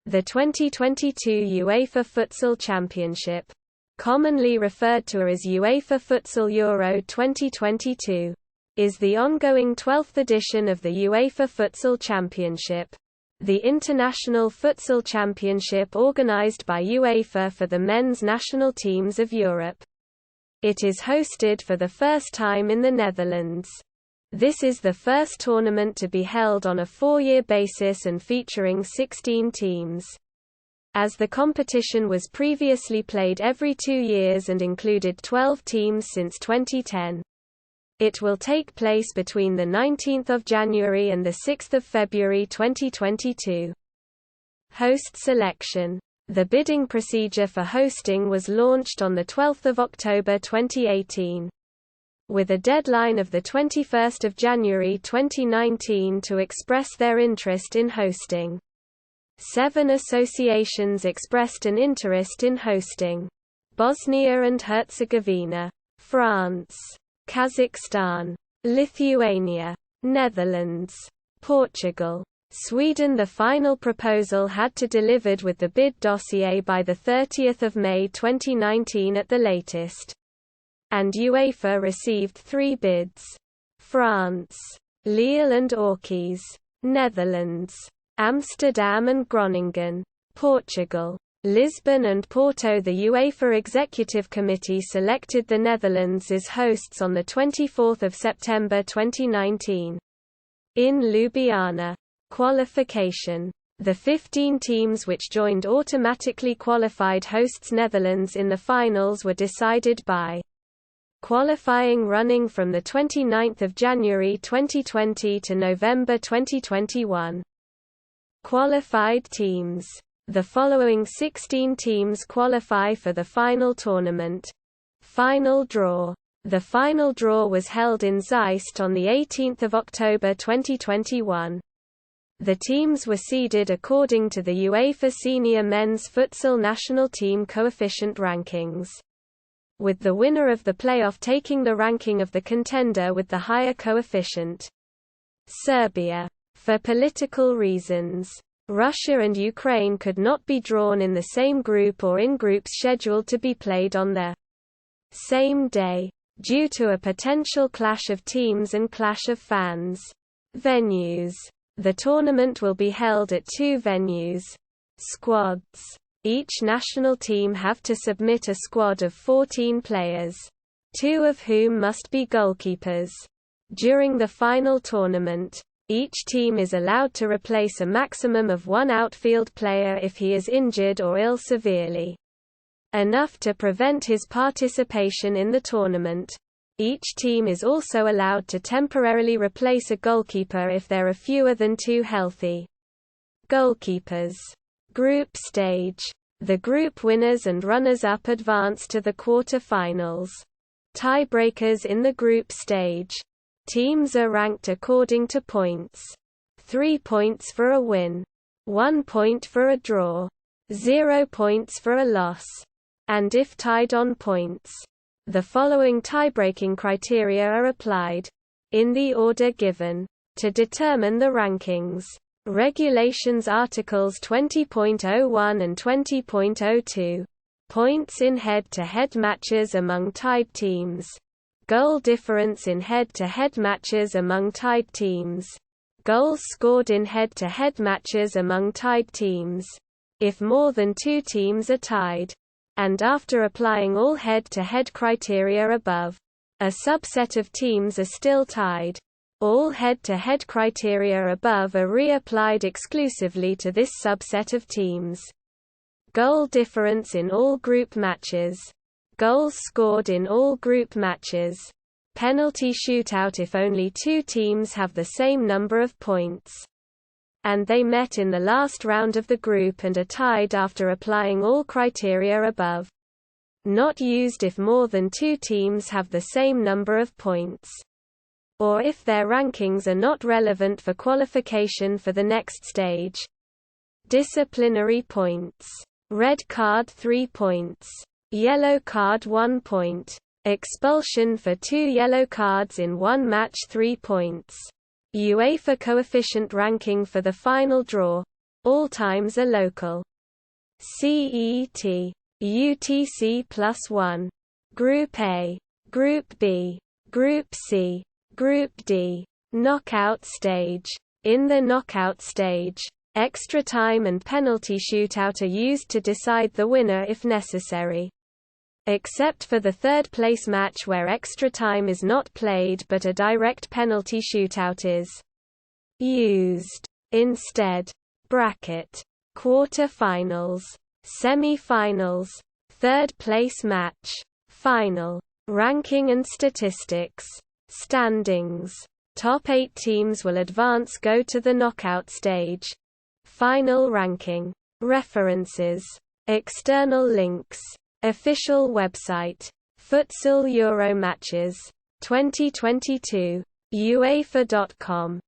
The 2022 UEFA Futsal Championship, commonly referred to as UEFA Futsal Euro 2022, is the ongoing 12th edition of the UEFA Futsal Championship, the international futsal championship organized by UEFA for the men's national teams of Europe. It is hosted for the first time in the Netherlands. This is the first tournament to be held on a 4-year basis and featuring 16 teams. As the competition was previously played every 2 years and included 12 teams since 2010. It will take place between 19 January and 6 February 2022. Host selection. The bidding procedure for hosting was launched on 12 October 2018. With a deadline of 21 January 2019 to express their interest in hosting. 7 associations expressed an interest in hosting: Bosnia and Herzegovina, France, Kazakhstan, Lithuania, Netherlands, Portugal, Sweden. The final proposal had to delivered with the bid dossier by 30 May 2019 at the latest. And UEFA received 3 bids: France, Lille and Orchies, Netherlands, Amsterdam and Groningen, Portugal, Lisbon and Porto. The UEFA Executive Committee selected the Netherlands as hosts on 24 September 2019. In Ljubljana. Qualification. The 15 teams which joined automatically qualified hosts Netherlands in the finals were decided by qualifying running from 29 January 2020 to November 2021. Qualified teams. The following 16 teams qualify for the final tournament. Final draw. The final draw was held in Zeist on 18 October 2021. The teams were seeded according to the UEFA Senior Men's Futsal National Team Coefficient Rankings, with the winner of the playoff taking the ranking of the contender with the higher coefficient. Serbia. For political reasons, Russia and Ukraine could not be drawn in the same group or in groups scheduled to be played on the same day, due to a potential clash of teams and clash of fans. Venues. The tournament will be held at 2 venues. Squads. Each national team have to submit a squad of 14 players, 2 of whom must be goalkeepers. During the final tournament, each team is allowed to replace a maximum of 1 outfield player if he is injured or ill severely enough to prevent his participation in the tournament. Each team is also allowed to temporarily replace a goalkeeper if there are fewer than 2 healthy goalkeepers. Group stage. The group winners and runners-up advance to the quarter-finals. Tiebreakers in the group stage. Teams are ranked according to points. 3 points for a win, 1 point for a draw, 0 points for a loss, and if tied on points. The following tiebreaking criteria are applied, in the order given, to determine the rankings. Regulations Articles 20.01 and 20.02. Points in head-to-head matches among tied teams. Goal difference in head-to-head matches among tied teams. Goals scored in head-to-head matches among tied teams, if more than 2 teams are tied. And after applying all head-to-head criteria above, a subset of teams are still tied. All head-to-head criteria above are reapplied exclusively to this subset of teams. Goal difference in all group matches. Goals scored in all group matches. Penalty shootout if only 2 teams have the same number of points, and they met in the last round of the group and are tied after applying all criteria above. Not used if more than 2 teams have the same number of points, or if their rankings are not relevant for qualification for the next stage. Disciplinary points. Red card 3 points. Yellow card 1 point. Expulsion for 2 yellow cards in 1 match 3 points. UEFA coefficient ranking for the final draw. All times are local. CET. UTC+1. Group A. Group B. Group C. Group D. Knockout stage. In the knockout stage, extra time and penalty shootout are used to decide the winner if necessary. Except for the third-place match where extra time is not played but a direct penalty shootout is used. Instead. Bracket. Quarter-finals. Semi-finals. Third-place match. Final. Ranking and statistics. Standings. Top 8 teams will advance go to the knockout stage. Final ranking. References. External links. Official website. Futsal Euro matches. 2022. UEFA.com